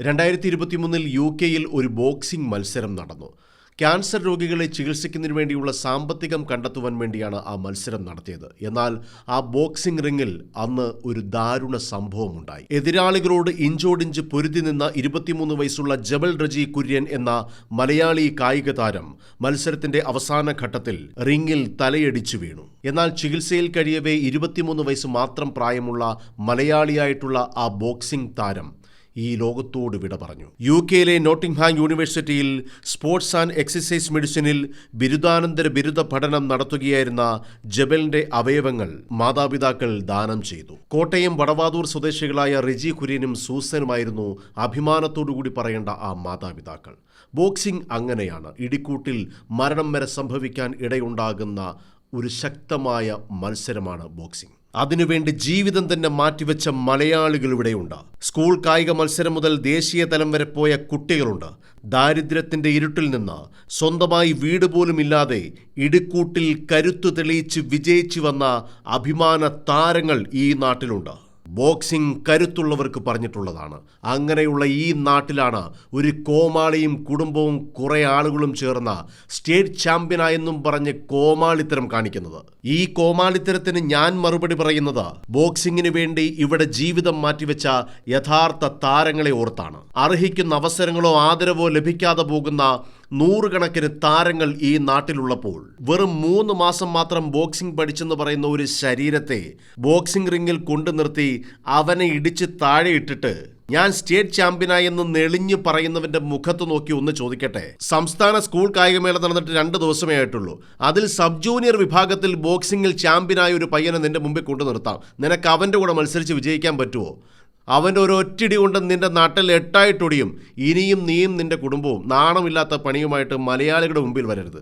2023 യുകെയിൽ ഒരു ബോക്സിംഗ് മത്സരം നടന്നു. ക്യാൻസർ രോഗികളെ ചികിത്സിക്കുന്നതിന് വേണ്ടിയുള്ള സാമ്പത്തികം കണ്ടെത്തുവാൻ വേണ്ടിയാണ് ആ മത്സരം നടത്തിയത്. എന്നാൽ ആ ബോക്സിംഗ് റിങ്ങിൽ അന്ന് ഒരു ദാരുണ സംഭവമുണ്ടായി. എതിരാളികളോട് ഇഞ്ചോടിഞ്ച് പൊരുതി നിന്ന 23 വയസ്സുള്ള ജബൽ റജി കുര്യൻ എന്ന മലയാളി കായിക താരം മത്സരത്തിന്റെ അവസാന ഘട്ടത്തിൽ റിങ്ങിൽ തലയടിച്ചു വീണു. എന്നാൽ ചികിത്സയിൽ കഴിയവേ 23 വയസ്സ് മാത്രം പ്രായമുള്ള മലയാളിയായിട്ടുള്ള ആ ബോക്സിംഗ് താരം ഈ ലോകത്തോട് വിട പറഞ്ഞു. യുകെയിലെ നോട്ടിംഗ്ഹാം യൂണിവേഴ്സിറ്റിയിൽ സ്പോർട്സ് ആൻഡ് എക്സസൈസ് മെഡിസിനിൽ ബിരുദാനന്തര ബിരുദ പഠനം നടത്തുകയായിരുന്ന ജബലിന്റെ അവയവങ്ങൾ മാതാപിതാക്കൾ ദാനം ചെയ്തു. കോട്ടയം വടവാതൂർ സ്വദേശികളായ റെജി കുര്യനും സൂസനുമായിരുന്നു അഭിമാനത്തോടുകൂടി പറയേണ്ട ആ മാതാപിതാക്കൾ. ബോക്സിംഗ് അങ്ങനെയാണ്. ഇടിക്കൂട്ടിൽ മരണം വരെ സംഭവിക്കാൻ ഇടയുണ്ടാകുന്ന ഒരു ശക്തമായ മത്സരമാണ് ബോക്സിംഗ്. അതിനുവേണ്ടി ജീവിതം തന്നെ മാറ്റിവെച്ച മലയാളികൾ ഇവിടെയുണ്ട്. സ്കൂൾ കായിക മത്സരം മുതൽ ദേശീയ തലം വരെ പോയ കുട്ടികളുണ്ട്. ദാരിദ്ര്യത്തിന്റെ ഇരുട്ടിൽ നിന്ന് സ്വന്തമായി വീട് പോലും ഇല്ലാതെ ഇടിക്കൂട്ടിൽ കരുത്തു തെളിയിച്ച് വിജയിച്ചു വന്ന അഭിമാന താരങ്ങൾ ഈ നാട്ടിലുണ്ട്. ബോക്സിംഗ് കരുത്തുള്ളവർക്ക് പറഞ്ഞിട്ടുള്ളതാണ്. അങ്ങനെയുള്ള ഈ നാട്ടിലാണ് ഒരു കോമാളിയും കുടുംബവും കുറെ ആളുകളും ചേർന്ന സ്റ്റേറ്റ് ചാമ്പ്യനായെന്നും പറഞ്ഞ് കോമാളിത്തരം കാണിക്കുന്നത്. ഈ കോമാളിത്തരത്തിന് ഞാൻ മറുപടി പറയുന്നത് ബോക്സിംഗിന് വേണ്ടി ഇവിടെ ജീവിതം മാറ്റിവെച്ച യഥാർത്ഥ താരങ്ങളെ ഓർത്താണ്. അർഹിക്കുന്ന അവസരങ്ങളോ ആദരവോ ലഭിക്കാതെ പോകുന്ന നൂറുകണക്കിന് താരങ്ങൾ ഈ നാട്ടിലുള്ളപ്പോൾ വെറും 3 മാസം മാത്രം ബോക്സിംഗ് പഠിച്ചെന്ന് പറയുന്ന ഒരു ശരീരത്തെ ബോക്സിംഗ് റിങ്ങിൽ കൊണ്ടു നിർത്തി അവനെ ഇടിച്ച് താഴെ ഇട്ടിട്ട് ഞാൻ സ്റ്റേറ്റ് ചാമ്പ്യനായെന്ന് നെളിഞ്ഞു പറയുന്നവന്റെ മുഖത്ത് നോക്കി ഒന്ന് ചോദിക്കട്ടെ. സംസ്ഥാന സ്കൂൾ കായികമേള നടന്നിട്ട് 2 ദിവസമേ ആയിട്ടുള്ളൂ. അതിൽ സബ് ജൂനിയർ വിഭാഗത്തിൽ ബോക്സിംഗിൽ ചാമ്പ്യനായ ഒരു പയ്യനെ നിന്റെ മുമ്പിൽ കൊണ്ടു നിർത്താം. നിനക്ക് അവൻ്റെ കൂടെ മത്സരിച്ച് വിജയിക്കാൻ പറ്റുമോ? അവൻ്റെ ഒരു ഒറ്റയിടി കൊണ്ട് നിന്റെ നാട്ടിൽ 8 ഇനിയും നീയും നിന്റെ കുടുംബവും നാണമില്ലാത്ത പണിയുമായിട്ട് മലയാളികളുടെ മുമ്പിൽ വരരുത്.